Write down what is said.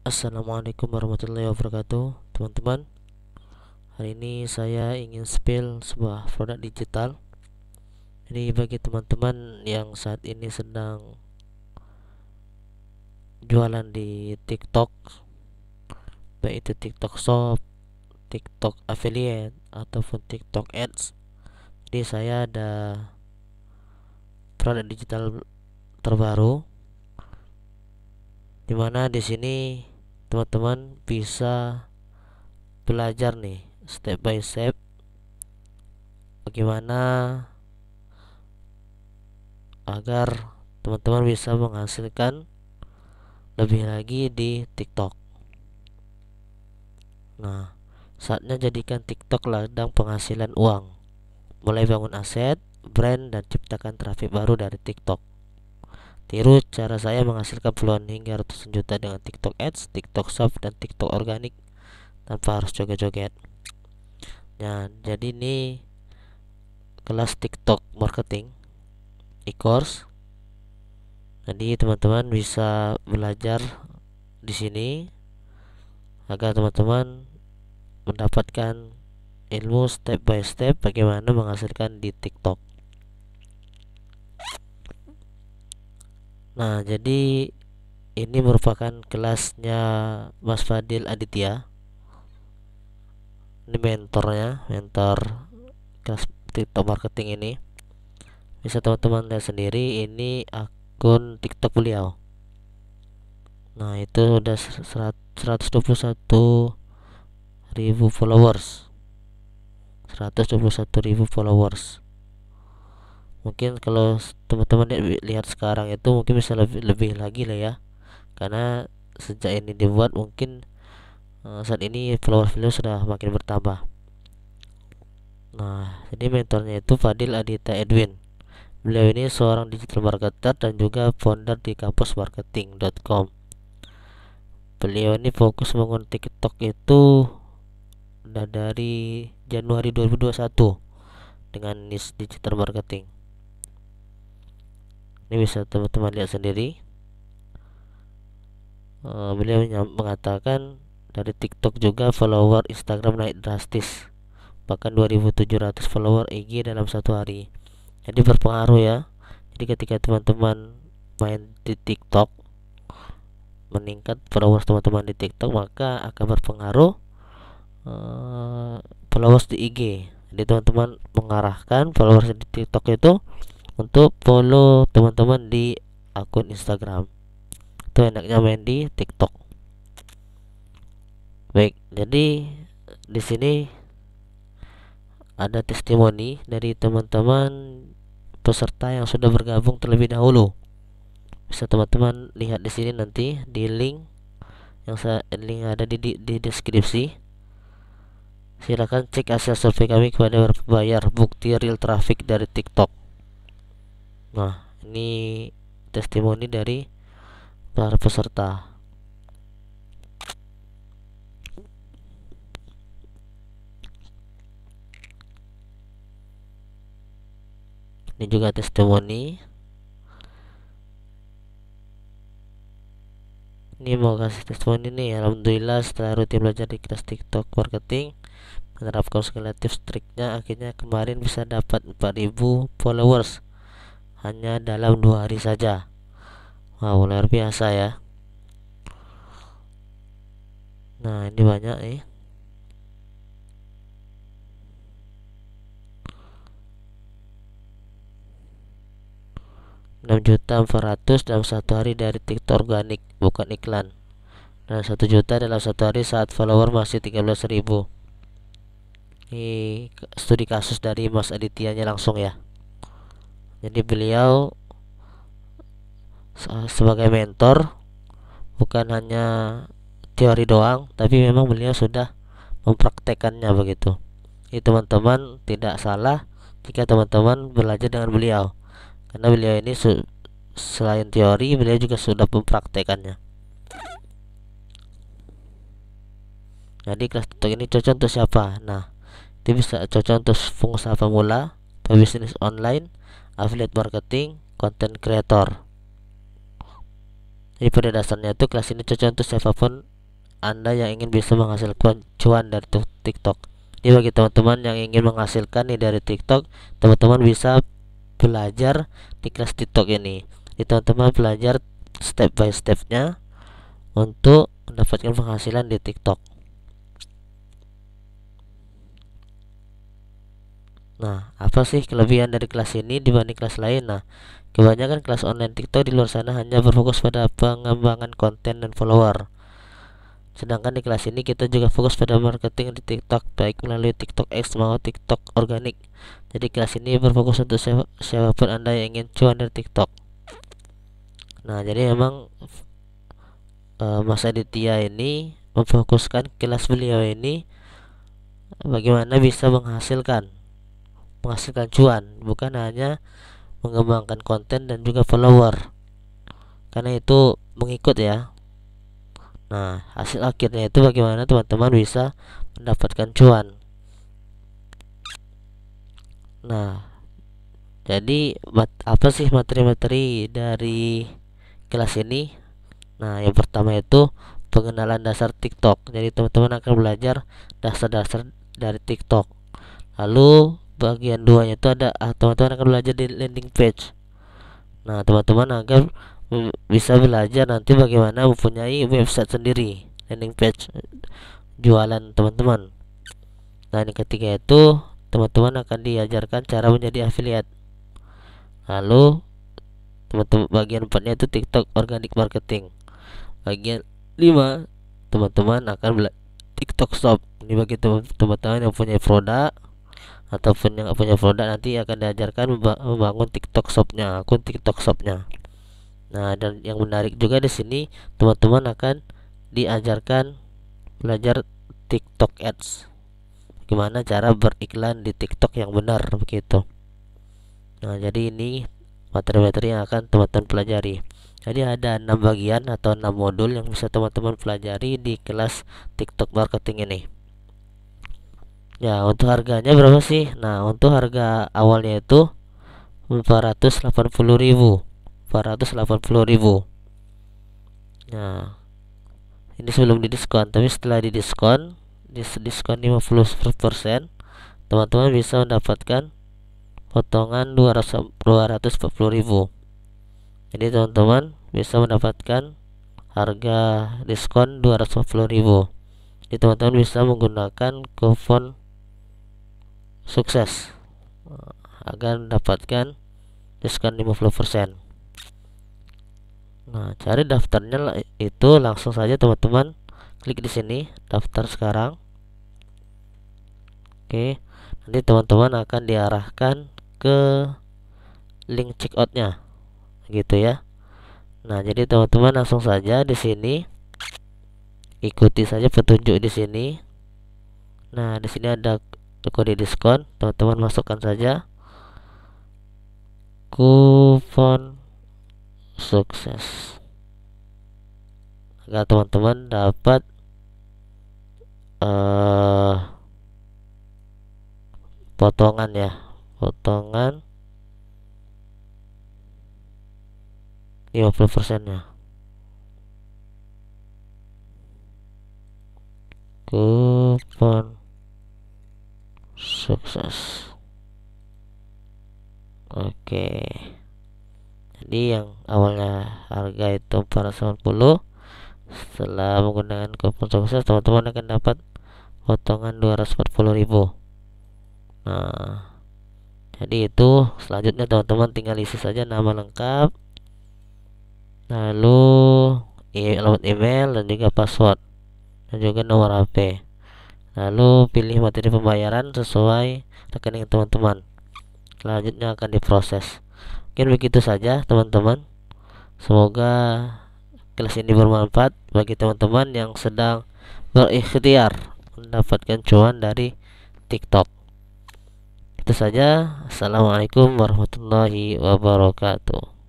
Assalamualaikum warahmatullahi wabarakatuh, teman-teman. Hari ini saya ingin spill sebuah produk digital. Jadi bagi teman-teman yang saat ini sedang jualan di TikTok, baik itu TikTok Shop, TikTok Affiliate ataupun TikTok Ads, jadi saya ada produk digital terbaru, dimana di sini teman-teman bisa belajar nih step by step bagaimana agar teman-teman bisa menghasilkan lebih lagi di TikTok. Nah, saatnya jadikan TikTok ladang penghasilan uang. Mulai bangun aset, brand, dan ciptakan traffic baru dari TikTok. Tiru cara saya menghasilkan puluhan hingga ratusan juta dengan TikTok Ads, TikTok Shop, dan TikTok Organik tanpa harus joget-joget. Nah, jadi ini kelas TikTok marketing e-course. Jadi teman-teman bisa belajar di sini agar teman-teman mendapatkan ilmu step by step bagaimana menghasilkan di TikTok. Nah, jadi ini merupakan kelasnya Mas Fadil Aditya. Ini mentor kelas TikTok marketing ini. Bisa teman-teman lihat sendiri, ini akun TikTok beliau. Nah, itu udah 121.000 followers. 121.000 followers. Mungkin kalau teman-teman lihat sekarang itu mungkin bisa lebih lagi lah ya, karena sejak ini dibuat mungkin saat ini followers beliau sudah makin bertambah. Nah, jadi mentornya itu Fadil Adita Edwin. Beliau ini seorang digital marketer dan juga founder di kampusmarketing.com. Beliau ini fokus membangun TikTok itu udah dari Januari 2021 dengan niche digital marketing. Ini bisa teman-teman lihat sendiri. Beliau mengatakan dari TikTok juga follower Instagram naik drastis, bahkan 2.700 follower IG dalam satu hari. Jadi berpengaruh ya. Jadi ketika teman-teman main di TikTok, meningkat followers teman-teman di TikTok, maka akan berpengaruh followers di IG. Jadi teman-teman mengarahkan followers di TikTok itu untuk follow teman-teman di akun Instagram. Itu enaknya main di TikTok. Baik, jadi di sini ada testimoni dari teman-teman peserta yang sudah bergabung terlebih dahulu. Bisa teman-teman lihat di sini nanti di link yang ada di deskripsi. Silakan cek hasil survei kami kepada berbayar, bukti real traffic dari TikTok. Nah, ini testimoni dari para peserta. Ini juga testimoni. Ini mau kasih testimoni nih. Alhamdulillah setelah rutin belajar di kelas TikTok marketing, menerapkan segala tips triknya, akhirnya kemarin bisa dapat 4.000 followers hanya dalam 2 hari saja. Wow, luar biasa ya. Nah, ini banyak nih. 6.400.000 dalam satu hari dari TikTok organik, bukan iklan. Dan 1 juta dalam satu hari saat follower masih 13.000. Ini studi kasus dari Mas Adityanya langsung ya. Jadi beliau sebagai mentor bukan hanya teori doang, tapi memang beliau sudah mempraktekannya begitu. Jadi teman-teman tidak salah jika teman-teman belajar dengan beliau, karena beliau ini selain teori, beliau juga sudah mempraktekannya. Jadi kelas TikTok ini cocok untuk siapa? Nah, itu bisa cocok untuk pengusaha pemula, pebisnis online, affiliate marketing, content creator. Jadi pada dasarnya itu kelas ini cocok untuk siapapun Anda yang ingin bisa menghasilkan cuan dari TikTok. Jadi bagi teman-teman yang ingin menghasilkan nih dari TikTok, teman-teman bisa belajar di kelas TikTok ini. Jadi teman-teman belajar step by stepnya untuk mendapatkan penghasilan di TikTok. Nah, apa sih kelebihan dari kelas ini dibanding kelas lain? Nah, kebanyakan kelas online TikTok di luar sana hanya berfokus pada pengembangan konten dan follower. Sedangkan di kelas ini kita juga fokus pada marketing di TikTok, baik melalui TikTok Ads maupun TikTok organik. Jadi kelas ini berfokus untuk siapapun Anda yang ingin cuan dari TikTok. Nah, jadi memang Mas Aditya ini memfokuskan kelas beliau ini bagaimana bisa menghasilkan cuan, bukan hanya mengembangkan konten dan juga follower, karena itu mengikut ya. Nah, hasil akhirnya itu bagaimana teman-teman bisa mendapatkan cuan. Nah, jadi apa sih materi-materi dari kelas ini? Nah, yang pertama itu pengenalan dasar TikTok. Jadi teman-teman akan belajar dasar-dasar dari TikTok. Lalu bagian 2-nya itu ada teman-teman akan belajar di landing page. Nah, teman-teman akan bisa belajar nanti bagaimana mempunyai website sendiri, landing page jualan teman-teman. Nah, yang ketiga itu teman-teman akan diajarkan cara menjadi affiliate. Lalu teman-teman bagian 4-nya itu TikTok organic marketing. Bagian 5 teman-teman akan TikTok shop. Ini bagi teman-teman yang punya produk ataupun yang punya produk, nanti akan diajarkan membangun TikTok shopnya, akun TikTok shopnya. Nah, dan yang menarik juga di sini teman-teman akan diajarkan belajar TikTok Ads, gimana cara beriklan di TikTok yang benar begitu. Nah, jadi ini materi-materi yang akan teman-teman pelajari. Jadi ada 6 bagian atau 6 modul yang bisa teman-teman pelajari di kelas TikTok marketing ini. Ya, untuk harganya berapa sih? Nah, untuk harga awalnya itu 480.000. Nah, ini sebelum didiskon, tapi setelah didiskon, diskon 50%, teman-teman bisa mendapatkan potongan 240.000. Jadi teman-teman bisa mendapatkan harga diskon 240.000. Jadi teman-teman bisa menggunakan kupon sukses agar mendapatkan diskon 50%. Nah, cari daftarnya itu langsung saja teman-teman klik di sini, daftar sekarang. Oke, nanti teman-teman akan diarahkan ke link checkoutnya, gitu ya. Nah, jadi teman-teman langsung saja di sini ikuti saja petunjuk di sini. Nah, di sini ada kode diskon, teman-teman masukkan saja kupon sukses agar teman-teman dapat potongan ya, potongan 50% nya. Kupon sukses. Oke, jadi yang awalnya harga itu 480, setelah menggunakan kupon sukses teman-teman akan dapat potongan 240.000. Nah, jadi itu selanjutnya teman-teman tinggal isi saja nama lengkap, lalu alamat email dan juga password dan juga nomor HP. Lalu pilih materi pembayaran sesuai rekening teman-teman. Selanjutnya akan diproses. Mungkin begitu saja teman-teman. Semoga kelas ini bermanfaat bagi teman-teman yang sedang berikhtiar mendapatkan cuan dari TikTok. Itu saja. Assalamualaikum warahmatullahi wabarakatuh.